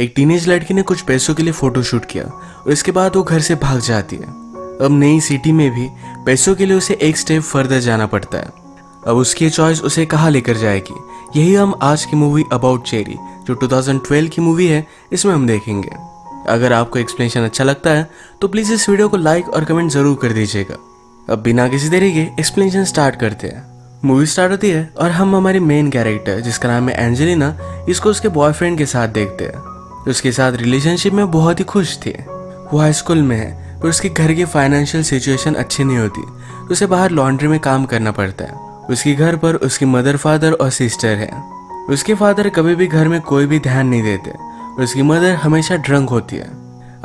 एक टीनेज लड़की ने कुछ पैसों के लिए फोटो शूट किया और इसके बाद वो घर से भाग जाती है। अब नई सिटी में भी पैसों के लिए उसे एक स्टेप फर्दर जाना पड़ता है। अब उसकी चॉइस उसे कहाँ लेकर जाएगी, यही हम आज की मूवी अबाउट चेरी जो 2012 की मूवी है इसमें हम देखेंगे। अगर आपको एक्सप्लेनेशन अच्छा लगता है तो प्लीज़ इस वीडियो को लाइक और कमेंट ज़रूर कर दीजिएगा। अब बिना किसी देरी के एक्सप्लेनेशन स्टार्ट करते हैं। मूवी स्टार्ट होती है और हम हमारी मेन कैरेक्टर जिसका नाम है एंजेलिना, इसको उसके बॉयफ्रेंड के साथ देखते हैं। उसके साथ रिलेशनशिप में बहुत ही खुश थी। वो हाई स्कूल में है पर उसके घर की फाइनेंशियल सिचुएशन अच्छी नहीं होती तो उसे बाहर लॉन्ड्री में काम करना पड़ता है। उसके घर पर उसकी मदर, फादर और सिस्टर है। उसके फादर कभी भी घर में कोई भी ध्यान नहीं देते और उसकी मदर हमेशा ड्रंक होती है।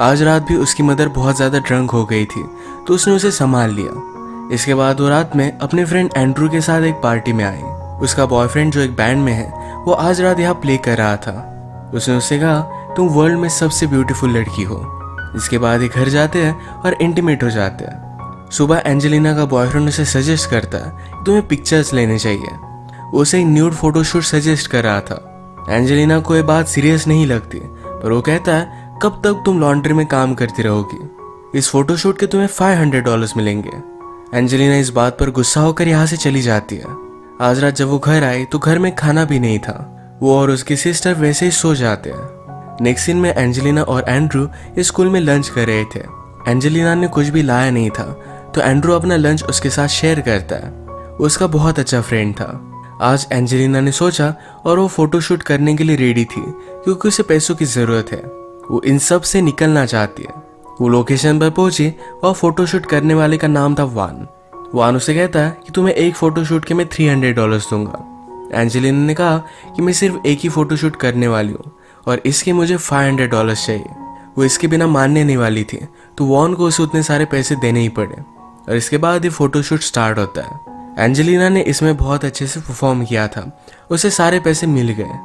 आज रात भी उसकी मदर बहुत ज़्यादा ड्रंक हो गई थी तो उसने उसे संभाल लिया। इसके बाद वो रात में अपने फ्रेंड एंड्रू के साथ एक पार्टी में आई। उसका बॉयफ्रेंड जो एक बैंड में है वो आज रात यहाँ प्ले कर रहा था। उसने उससे कहा तुम वर्ल्ड में सबसे ब्यूटीफुल लड़की हो। इसके बाद ये घर जाते हैं और इंटीमेट हो जाते हैं। सुबह एंजेलिना का बॉयफ्रेंड उसे सजेस्ट करता है तुम्हें पिक्चर्स लेने चाहिए। वो उसे एक न्यूड फोटोशूट सजेस्ट कर रहा था। एंजेलिना को ये बात सीरियस नहीं लगती पर वो कहता है कब तक तुम लॉन्ड्री में काम करती रहोगी, इस फोटोशूट के तुम्हें $500 मिलेंगे। एंजेलिना इस बात पर गुस्सा होकर यहाँ से चली जाती है। आज रात जब वो घर आई तो घर में खाना भी नहीं था। वो और उसकी सिस्टर वैसे ही सो जाते हैं। नेक्स्ट सीन में एंजेलिना और एंड्रू स्कूल में लंच कर रहे थे। एंजेलिना ने कुछ भी लाया नहीं था तो एंड्रू अपना लंच उसके साथ शेयर करता है। वो उसका बहुत अच्छा फ्रेंड था। आज एंजेलिना ने सोचा और वो फोटोशूट करने के लिए रेडी थी क्योंकि उसे पैसों की ज़रूरत है। वो इन सब से निकलना चाहती है। वो लोकेशन पर पहुंची और फोटोशूट करने वाले का नाम था वान उसे कहता है कि तुम्हें एक फोटोशूट के मैं $300 दूंगा। एंजेलिना ने कहा कि मैं सिर्फ एक ही फोटोशूट करने वाली हूँ और इसके मुझे $500 चाहिए। वो इसके बिना मानने नहीं वाली थी तो वॉन को उसे उतने सारे पैसे देने ही पड़े और इसके बाद ये फोटोशूट स्टार्ट होता है। एंजेलिना ने इसमें बहुत अच्छे से परफॉर्म किया था। उसे सारे पैसे मिल गए।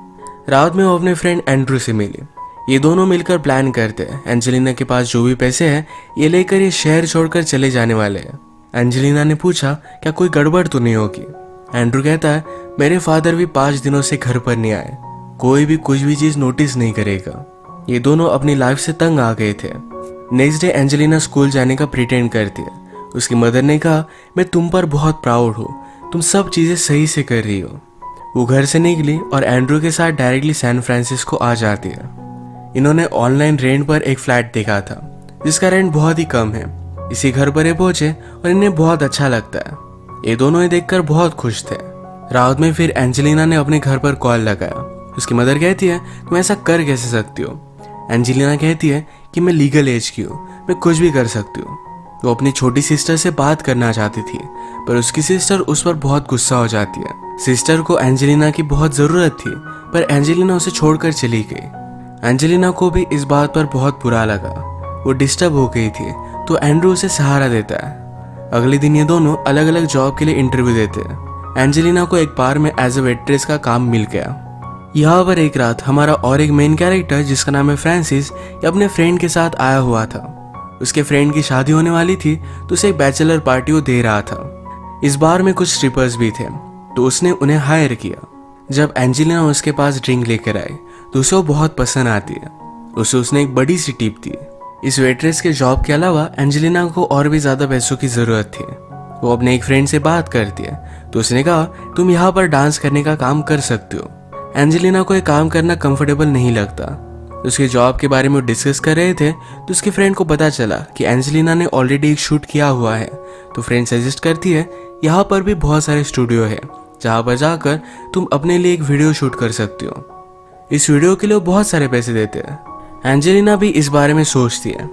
रात में वो अपने फ्रेंड एंड्रू से मिली। ये दोनों मिलकर प्लान करते हैं। एंजेलिना के पास जो भी पैसे हैं ये लेकर ये शहर छोड़कर चले जाने वाले हैं। एंजेलिना ने पूछा क्या कोई गड़बड़ तो नहीं होगी। एंड्रू कहता है मेरे फादर भी 5 दिनों से घर पर नहीं आए, कोई भी कुछ भी चीज नोटिस नहीं करेगा। ये दोनों अपनी लाइफ से तंग आ गए थे। नेक्स्ट डे एंजेलिना स्कूल जाने का प्रिटेंड करती है। उसकी मदर ने कहा मैं तुम पर बहुत प्राउड हूँ, तुम सब चीजें सही से कर रही हो। वो घर से निकली और एंड्रू के साथ डायरेक्टली सैन फ्रांसिस्को आ जाती है। इन्होंने ऑनलाइन रेंट पर एक फ्लैट देखा था जिसका रेंट बहुत ही कम है। इसी घर पर ये पहुंचे और इन्हें बहुत अच्छा लगता है। ये दोनों ये देखकर बहुत खुश थे। रात में फिर एंजेलिना ने अपने घर पर कॉल लगाया। उसकी मदर कहती है तुम ऐसा कर कैसे सकती हो। एंजेलिना कहती है कि मैं लीगल एज की हूँ, मैं कुछ भी कर सकती हूँ। वो अपनी छोटी सिस्टर से बात करना चाहती थी पर उसकी सिस्टर उस पर बहुत गुस्सा हो जाती है। सिस्टर को एंजेलिना की बहुत ज़रूरत थी पर एंजेलिना उसे छोड़कर चली गई। एंजेलिना को भी इस बात पर बहुत बुरा लगा। वो डिस्टर्ब हो गई थी तो एंड्रू उसे सहारा देता है। अगले दिन ये दोनों अलग अलग जॉब के लिए इंटरव्यू देते हैं। एंजेलिना को एक बार में एज ए वेट्रेस का काम मिल गया। यहाँ पर एक रात हमारा और एक मेन कैरेक्टर जिसका नाम है फ्रांसिस ये अपने फ्रेंड के साथ आया हुआ था। उसके फ्रेंड की शादी होने वाली थी तो उसे एक बैचलर पार्टी वो दे रहा था। इस बार में कुछ स्ट्रिपर्स भी थे तो उसने उन्हें हायर किया। जब एंजेलिना उसके पास ड्रिंक लेकर आई तो उसे वो बहुत पसंद आती है। उसने एक बड़ी सी टिप दी। इस वेट्रेस के जॉब के अलावा एंजेलिना को और भी ज़्यादा पैसों की ज़रूरत थी। वो अपने एक फ्रेंड से बात करती है तो उसने कहा तुम यहाँ पर डांस करने का काम कर सकते हो। एंजेलिना को ये काम करना कंफर्टेबल नहीं लगता। उसके जॉब के बारे में डिस्कस कर रहे थे तो उसके फ्रेंड को पता चला कि एंजेलिना ने ऑलरेडी एक शूट किया हुआ है। तो फ्रेंड सजेस्ट करती है यहाँ पर भी बहुत सारे स्टूडियो है जहाँ पर जाकर तुम अपने लिए एक वीडियो शूट कर सकती हो। इस वीडियो के लिए बहुत सारे पैसे देते हैं। एंजेलिना भी इस बारे में सोचती है।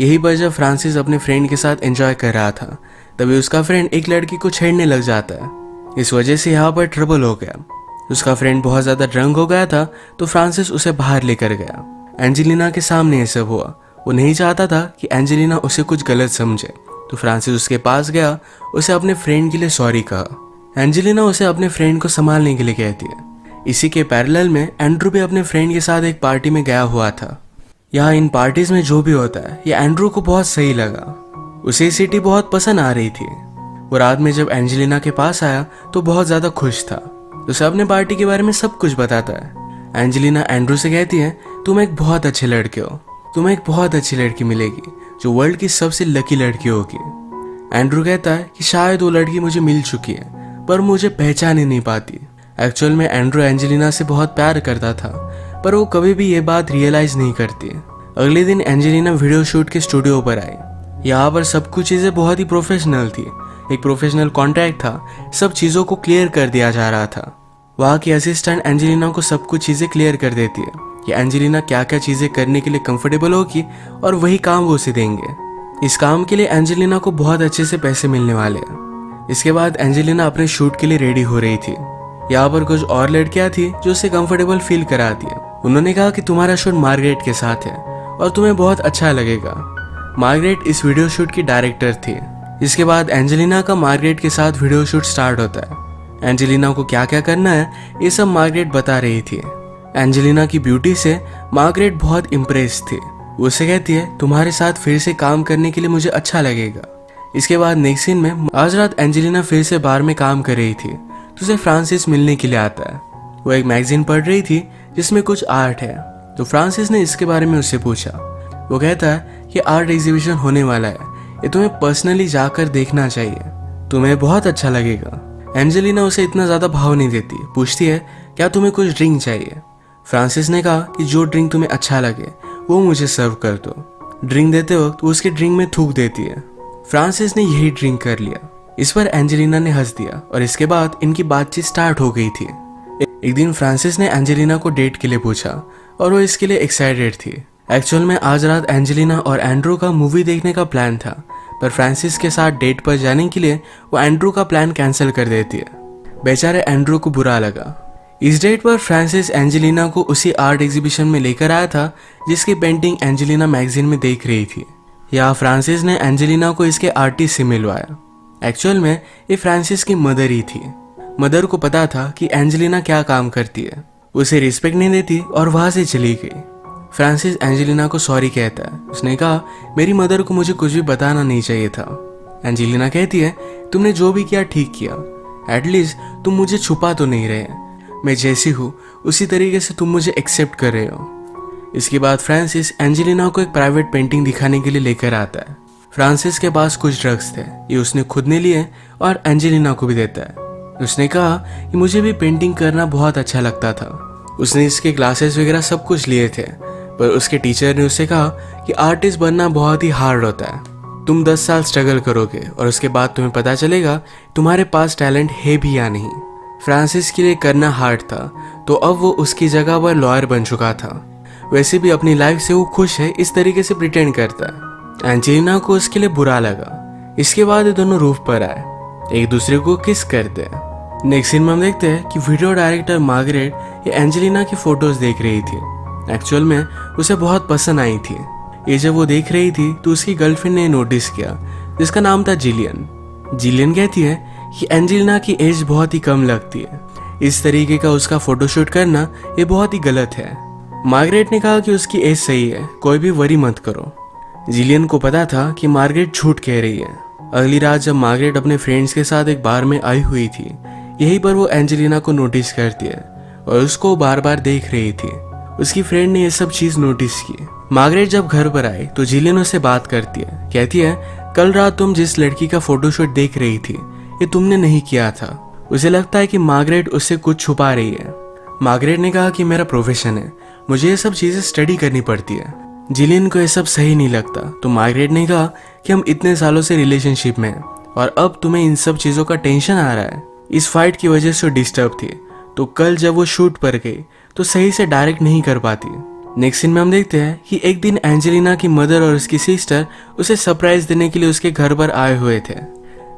यही पर जब फ्रांसिस अपने फ्रेंड के साथ एंजॉय कर रहा था तभी उसका फ्रेंड एक लड़की को छेड़ने लग जाता है। इस वजह से यहाँ पर ट्रबल हो गया। उसका फ्रेंड बहुत ज़्यादा ड्रंक हो गया था तो फ्रांसिस उसे बाहर लेकर गया। एंजेलिना के सामने ये सब हुआ। वो नहीं चाहता था कि एंजेलिना उसे कुछ गलत समझे तो फ्रांसिस उसके पास गया, उसे अपने फ्रेंड के लिए सॉरी कहा। एंजेलिना उसे अपने फ्रेंड को संभालने के लिए कहती है। इसी के पैरेलल में एंड्रू भी अपने फ्रेंड के साथ एक पार्टी में गया हुआ था। यहाँ इन पार्टीज में जो भी होता है ये एंड्रू को बहुत सही लगा। उसे सिटी बहुत पसंद आ रही थी। वो रात में जब एंजेलिना के पास आया तो बहुत ज़्यादा खुश था। उसे अपने पार्टी के बारे में सब कुछ बताता है। एंजेलिना एंड्रू से कहती है तुम एक बहुत अच्छे लड़के हो, तुम्हें एक बहुत अच्छी लड़की मिलेगी जो वर्ल्ड की सबसे लकी लड़की होगी। एंड्रू कहता है कि शायद वो लड़की मुझे मिल चुकी है पर मुझे पहचान ही नहीं पाती। एक्चुअल में एंड्रू एंजेलिना से बहुत प्यार करता था पर वो कभी भी ये बात रियलाइज नहीं करती। अगले दिन एंजेलिना वीडियो शूट के स्टूडियो पर आई। यहाँ पर सब कुछ चीज़ें बहुत ही प्रोफेशनल थी, एक प्रोफेशनल कॉन्ट्रैक्ट था, सब चीज़ों को क्लियर कर दिया जा रहा था। वहाँ की असिस्टेंट एंजेलिना को सब कुछ चीज़ें क्लियर कर देती है कि एंजेलिना क्या क्या चीज़ें करने के लिए कंफर्टेबल होगी और वही काम वो उसे देंगे। इस काम के लिए एंजेलिना को बहुत अच्छे से पैसे मिलने वाले हैं। इसके बाद एंजेलिना अपने शूट के लिए रेडी हो रही थी। यहाँ पर कुछ और लड़कियां थी जो उसे कंफर्टेबल फील कराती है। उन्होंने कहा कि तुम्हारा शूट मार्गरेट के साथ है और तुम्हें बहुत अच्छा लगेगा। मार्गरेट इस वीडियो शूट की डायरेक्टर थी। इसके बाद एंजेलिना का मार्गरेट के साथ वीडियो शूट स्टार्ट होता है। एंजेलिना को क्या क्या करना है ये सब मार्गरेट बता रही थी। एंजेलिना की ब्यूटी से मार्गरेट बहुत इम्प्रेस थी। उसे कहती है तुम्हारे साथ फिर से काम करने के लिए मुझे अच्छा लगेगा। इसके बाद नेक्स्ट सीन में आज रात एंजेलिना फिर से बार में काम कर रही थी तो उसे फ्रांसिस मिलने के लिए आता है। वो एक मैगजीन पढ़ रही थी जिसमें कुछ आर्ट है तो फ्रांसिस ने इसके बारे में उससे पूछा। वो कहता है कि आर्ट एग्जीबिशन होने वाला है, ये तुम्हें पर्सनली जाकर देखना चाहिए, तुम्हें बहुत अच्छा लगेगा। एंजेलिना उसे इतना ज़्यादा भाव नहीं देती, पूछती है क्या तुम्हें कुछ ड्रिंक चाहिए। फ्रांसिस ने कहा कि जो ड्रिंक तुम्हें अच्छा लगे वो मुझे सर्व कर दो। ड्रिंक देते वक्त वो उसके ड्रिंक में थूक देती है। फ्रांसिस ने यही ड्रिंक कर लिया। इस पर एंजेलिना ने हंस दिया और इसके बाद इनकी बातचीत स्टार्ट हो गई थी। एक दिन फ्रांसिस ने एंजेलिना को डेट के लिए पूछा और वो इसके लिए एक्साइटेड थी। एक्चुअल में आज रात एंजेलिना और एंड्रू का मूवी देखने का प्लान था पर फ्रांसिस के साथ डेट पर जाने के लिए वो एंड्रू का प्लान कैंसिल कर देती है। बेचारे एंड्रू को बुरा लगा। इस डेट पर फ्रांसिस एंजेलिना को उसी आर्ट एग्जीबिशन में लेकर आया था जिसकी पेंटिंग एंजेलिना मैगजीन में देख रही थी। यहाँ फ्रांसिस ने एंजेलिना को इसके आर्टिस्ट से मिलवाया। एक्चुअल में ये फ्रांसिस की मदर ही थी। मदर को पता था कि एंजेलिना क्या काम करती है, उसे रिस्पेक्ट नहीं देती और वहां से चली गई। फ्रांसिस एंजेलिना को सॉरी कहता है। उसने कहा मेरी मदर को मुझे कुछ भी बताना नहीं चाहिए था। एंजेलिना कहती है तुमने जो भी किया ठीक किया, एटलीस्ट तुम मुझे छुपा तो नहीं रहे, मैं जैसी हूँ उसी तरीके से तुम मुझे एक्सेप्ट कर रहे हो। इसके बाद फ्रांसिस एंजेलिना को एक प्राइवेट पेंटिंग दिखाने के लिए लेकर आता है। फ्रांसिस के पास कुछ ड्रग्स थे, ये उसने खुद ने लिए और एंजेलिना को भी देता है। उसने कहा कि मुझे भी पेंटिंग करना बहुत अच्छा लगता था। उसने इसके क्लासेस वगैरह सब कुछ लिए थे पर उसके टीचर ने उससे कहा कि आर्टिस्ट बनना बहुत ही हार्ड होता है, तुम 10 साल स्ट्रगल करोगे और उसके बाद तुम्हें पता चलेगा तुम्हारे पास टैलेंट है भी या नहीं। फ्रांसिस के लिए करना हार्ड था तो अब वो उसकी जगह पर लॉयर बन चुका था। वैसे भी अपनी लाइफ से वो खुश है, इस तरीके से प्रिटेंड करता है। एंजेलिना को उसके लिए बुरा लगा। इसके बाद ये दोनों रूफ पर आए, एक दूसरे को किस करते हैं। नेक्स्ट सीन में हम देखते हैं कि वीडियो डायरेक्टर मार्गरेट ये एंजेलिना की फोटोज देख रही थी। एक्चुअल में उसे बहुत पसंद आई थी। ये जब वो देख रही थी तो उसकी गर्लफ्रेंड ने नोटिस किया जिसका नाम था जिलियन। जिलियन कहती है कि एंजेलिना की एज बहुत ही कम लगती है, इस तरीके का उसका फोटोशूट करना ये बहुत ही गलत है। मार्गरेट ने कहा कि उसकी एज सही है, कोई भी वरी मत करो। जिलियन को पता था कि मार्गरेट झूठ कह रही है। अगली रात जब मार्गरेट अपने फ्रेंड्स के साथ एक बार में आई हुई थी, यहीं पर वो एंजेलिना को नोटिस करती है और उसको बार बार देख रही थी। उसकी फ्रेंड ने ये सब चीज नोटिस की। मार्गरेट जब घर पर आई तो जिलियन उससे बात करती है, कहती है कल रात तुम जिस लड़की का फोटोशूट देख रही थी ये तुमने नहीं किया था। उसे लगता है कि मार्गरेट उससे कुछ छुपा रही है। मार्गरेट ने कहा कि मेरा प्रोफेशन है, मुझे ये सब चीजें स्टडी करनी पड़ती है। जिलियन को ये सब सही नहीं लगता तो मार्गरेट ने कहा कि हम इतने सालों से रिलेशनशिप में हैं और अब तुम्हें इन सब चीजों का टेंशन आ रहा है। इस फाइट की वजह से डिस्टर्ब थी तो कल जब वो शूट पर गई तो सही से डायरेक्ट नहीं कर पाती। नेक्स्ट सीन में हम देखते हैं कि एक दिन एंजेलिना की मदर और उसकी सिस्टर उसे सरप्राइज देने के लिए उसके घर पर आए हुए थे।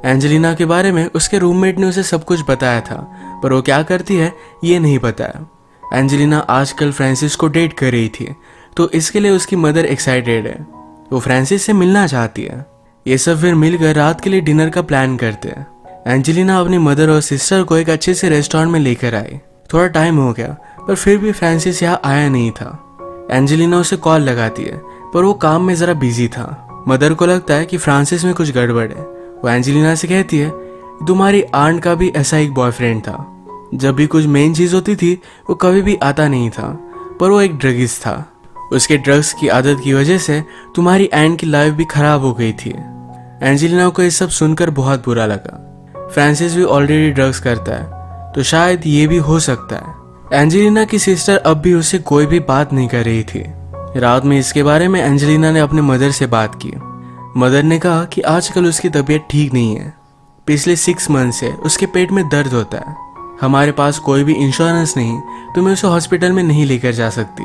एंजेलिना के बारे में उसके रूममेट ने उसे सब कुछ बताया था पर वो क्या करती है ये नहीं बताया। एंजेलिना आजकल फ्रांसिस को डेट कर रही थी तो इसके लिए उसकी मदर एक्साइटेड है, वो फ्रांसिस से मिलना चाहती है। ये सब फिर मिलकर रात के लिए डिनर का प्लान करते हैं। एंजेलिना अपनी मदर और सिस्टर को एक अच्छे से रेस्टोरेंट में लेकर आई। थोड़ा टाइम हो गया पर फिर भी फ्रांसिस यहाँ आया नहीं था। एंजेलिना उसे कॉल लगाती है पर वो काम में जरा बिजी था। मदर को लगता है कि फ्रांसिस में कुछ गड़बड़ है। वो एंजेलिना से कहती है तुम्हारी आंट का भी ऐसा एक बॉयफ्रेंड था, जब भी कुछ मेन चीज होती थी वो कभी भी आता नहीं था, पर वो एक ड्रगिस्ट था। उसके ड्रग्स की आदत की वजह से तुम्हारी एंड की लाइफ भी खराब हो गई थी। एंजेलिना को ये सब सुनकर बहुत बुरा लगा। फ्रांसिस भी ऑलरेडी ड्रग्स करता है तो शायद ये भी हो सकता है। एंजेलिना की सिस्टर अब भी उससे कोई भी बात नहीं कर रही थी। रात में इसके बारे में एंजेलिना ने अपने मदर से बात की। मदर ने कहा कि आजकल उसकी तबीयत ठीक नहीं है। पिछले 6 मंथ से उसके पेट में दर्द होता है। हमारे पास कोई भी इंश्योरेंस नहीं तो मैं उसे हॉस्पिटल में नहीं लेकर जा सकती।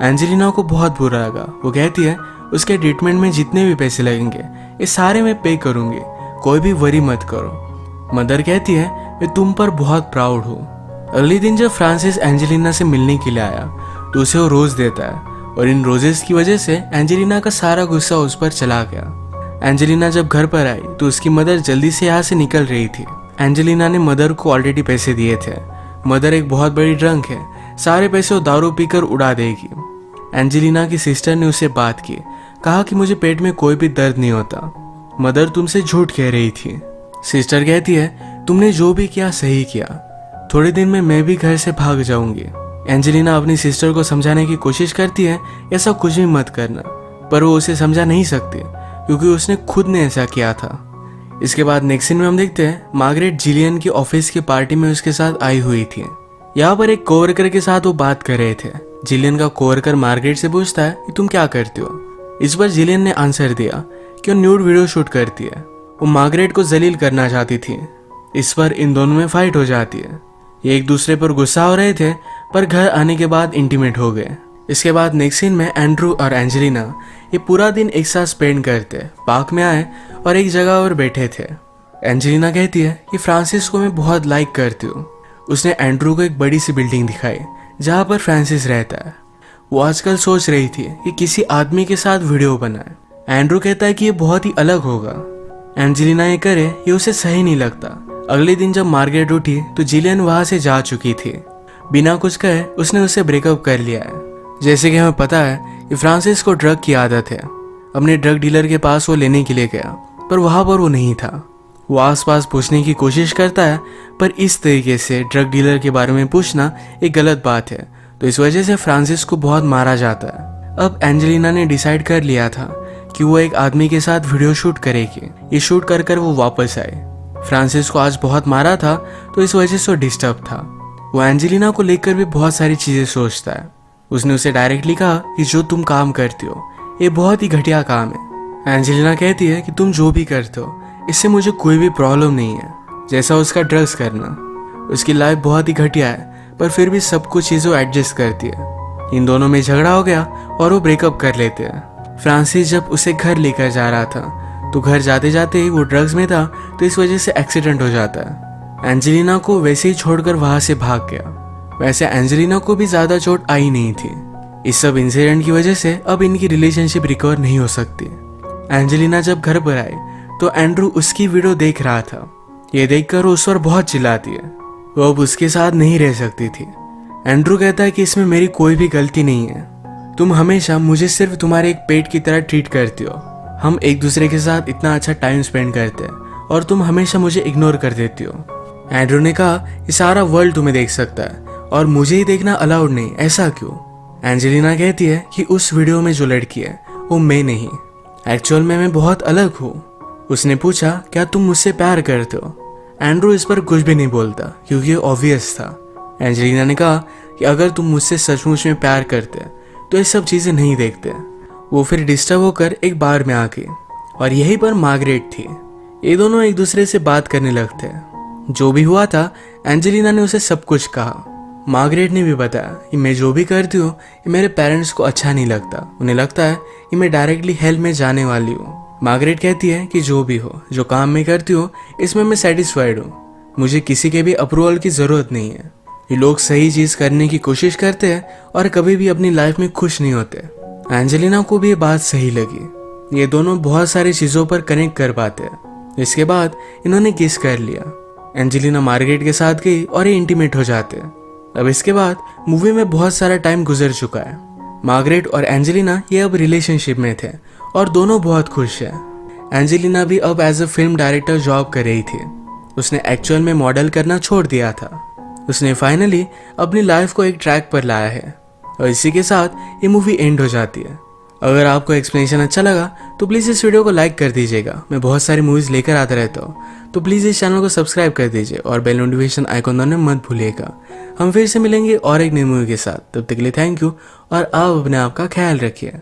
एंजेलिना को बहुत बुरा लगा। वो कहती है उसके ट्रीटमेंट में जितने भी पैसे लगेंगे ये सारे मैं पे करूंगी, कोई भी वरी मत करो। मदर कहती है मैं तुम पर बहुत प्राउड हूँ। अगले दिन जब फ्रांसिस एंजेलिना से मिलने के लिए आया तो उसे वो रोज देता है और इन रोजेस की वजह से एंजेलिना का सारा गुस्सा उस पर चला गया। एंजेलिना जब घर पर आई तो उसकी मदर जल्दी से यहाँ से निकल रही थी। एंजेलिना ने मदर को ऑलरेडी पैसे दिए थे। मदर एक बहुत बड़ी ड्रंक है, सारे पैसे वो दारू पीकर उड़ा देगी। एंजेलिना की सिस्टर ने उससे बात की, कहा कि मुझे पेट में कोई भी दर्द नहीं होता। मदर तुमसे झूठ कह रही थी। सिस्टर कहती है तुमने जो भी किया सही किया, थोड़े दिन में मैं भी घर से भाग जाऊंगी। एंजेलिना अपनी सिस्टर को समझाने की कोशिश करती है ऐसा कुछ भी मत करना, पर वो उसे समझा नहीं सकती क्योंकि उसने खुद ने ऐसा किया था। इसके बाद नेक्स्ट सीन में हम देखते हैं मार्गरेट जिलियन की ऑफिस की पार्टी में उसके साथ आई हुई थी। यहाँ पर एक कोवर्कर के साथ वो बात कर रहे थे। जिलियन का कोवर्कर मार्गरेट से पूछता है कि तुम क्या करती हो। इस पर जिलियन ने आंसर दिया कि वो न्यूड वीडियो शूट करती है। वो मार्गरेट को जलील करना चाहती थी। इस पर इन दोनों में फाइट हो जाती है। ये एक दूसरे पर गुस्सा हो रहे थे पर घर आने के बाद इंटीमेट हो गए। इसके बाद नेक्स्ट सीन में एंड्रू और एंजेलिना ये पूरा दिन एक साथ स्पेंड करते पार्क में आए और एक जगह पर बैठे थे। एंजेलिना कहती है कि फ्रांसिस को मैं बहुत लाइक करती हूँ। उसने एंड्रू को एक बड़ी सी बिल्डिंग दिखाई जहाँ पर फ्रांसिस रहता है। वो आजकल सोच रही थी कि किसी आदमी के साथ वीडियो बनाए। एंड्रू कहता है कि ये बहुत ही अलग होगा। एंजेलिना ये करे ये उसे सही नहीं लगता। अगले दिन जब मार्गरेट उठी तो जिलियन वहां से जा चुकी थी। बिना कुछ कहे उसने उससे ब्रेकअप कर लिया है। जैसे कि हमें पता है कि फ्रांसिस को ड्रग की आदत है। अपने ड्रग डीलर के पास वो लेने के लिए गया पर वहां पर वो नहीं था। वो आसपास पूछने की कोशिश करता है पर इस तरीके से ड्रग डीलर के बारे में पूछना एक गलत बात है, तो इस वजह से फ्रांसिस को बहुत मारा जाता है। अब एंजेलिना ने डिसाइड कर लिया था कि वो एक आदमी के साथ वीडियो शूट करेगी। ये शूट कर कर वो वापस आए। फ्रांसिस को आज बहुत मारा था तो इस वजह से वो डिस्टर्ब था। वो एंजेलिना को लेकर भी बहुत सारी चीजें सोचता है। उसने उसे डायरेक्टली कहा कि जो तुम काम करती हो ये बहुत ही घटिया काम है। एंजेलिना कहती है कि तुम जो भी करते हो इससे मुझे कोई भी प्रॉब्लम नहीं है, जैसा उसका ड्रग्स करना। उसकी लाइफ बहुत ही घटिया है पर फिर भी सब कुछ चीज़ें एडजस्ट करती है। इन दोनों में झगड़ा हो गया और वो ब्रेकअप कर लेते हैं। फ्रांसिस जब उसे घर लेकर जा रहा था तो घर जाते जाते ही वो ड्रग्स में था तो इस वजह से एक्सीडेंट हो जाता है। एंजेलिना को वैसे ही छोड़कर वहां से भाग गया। वैसे एंजेलिना को भी ज्यादा चोट आई नहीं थी। इस सब इंसिडेंट की वजह से अब इनकी रिलेशनशिप रिकवर नहीं हो सकती। एंजेलिना जब घर पर आई तो एंड्रू उसकी वीडियो देख रहा था। ये देखकर वो उस पर बहुत चिल्लाती है। वो अब उसके साथ नहीं रह सकती थी। एंड्रू कहता है कि इसमें मेरी कोई भी गलती नहीं है। तुम हमेशा मुझे सिर्फ तुम्हारे एक पेट की तरह ट्रीट करती हो। हम एक दूसरे के साथ इतना अच्छा टाइम स्पेंड करते हैं और तुम हमेशा मुझे इग्नोर कर देती हो। एंड्रू ने कहा ये सारा वर्ल्ड तुम्हें देख सकता है और मुझे ही देखना अलाउड नहीं, ऐसा क्यों? एंजेलिना कहती है कि उस वीडियो में जो लड़की है वो मैं नहीं, एक्चुअल में मैं बहुत अलग हूँ। उसने पूछा क्या तुम मुझसे प्यार करते हो? एंड्रू इस पर कुछ भी नहीं बोलता क्योंकि ये ऑब्वियस था। एंजेलिना ने कहा कि अगर तुम मुझसे सचमुच में प्यार करते तो ये सब चीजें नहीं देखते। वो फिर डिस्टर्ब होकर एक बार में आ गई और यहीं पर मार्गरेट थी। ये दोनों एक दूसरे से बात करने लगते। जो भी हुआ था एंजेलिना ने उसे सब कुछ कहा। मार्गरेट ने भी बताया कि मैं जो भी करती हूँ ये मेरे पेरेंट्स को अच्छा नहीं लगता। उन्हें लगता है कि मैं डायरेक्टली हेल में जाने वाली हूँ। मार्गरेट कहती है कि जो भी हो, जो काम मैं करती हूँ इसमें मैं सेटिस्फाइड हूँ। मुझे किसी के भी अप्रूवल की जरूरत नहीं है। ये लोग सही चीज करने की कोशिश करते हैं और कभी भी अपनी लाइफ में खुश नहीं होते। एंजेलिना को भी ये बात सही लगी। ये दोनों बहुत सारी चीजों पर कनेक्ट कर पाते हैं। इसके बाद इन्होंने किस कर लिया। एंजेलिना मार्गरेट के साथ गई और ये इंटीमेट हो जाते हैं। अब इसके बाद मूवी में बहुत सारा टाइम गुजर चुका है। मार्गरेट और एंजेलिना ये अब रिलेशनशिप में थे और दोनों बहुत खुश हैं। एंजेलिना भी अब as a film director job कर रही थी। उसने एक्चुअल में मॉडल करना छोड़ दिया था। उसने फाइनली अपनी लाइफ को एक ट्रैक पर लाया है। और इसी के साथ ये मूवी एंड हो जाती है। अगर आपको एक्सप्लेनेशन अच्छा लगा तो प्लीज़ इस वीडियो को लाइक कर दीजिएगा। मैं बहुत सारी मूवीज़ लेकर आता रहता हूँ, तो प्लीज़ इस चैनल को सब्सक्राइब कर दीजिए और बेल नोटिफिकेशन आइकॉन दबाना मत भूलिएगा। हम फिर से मिलेंगे और एक नई मूवी के साथ। तब तक के लिए थैंक यू और आप अपने आप का ख्याल रखिए।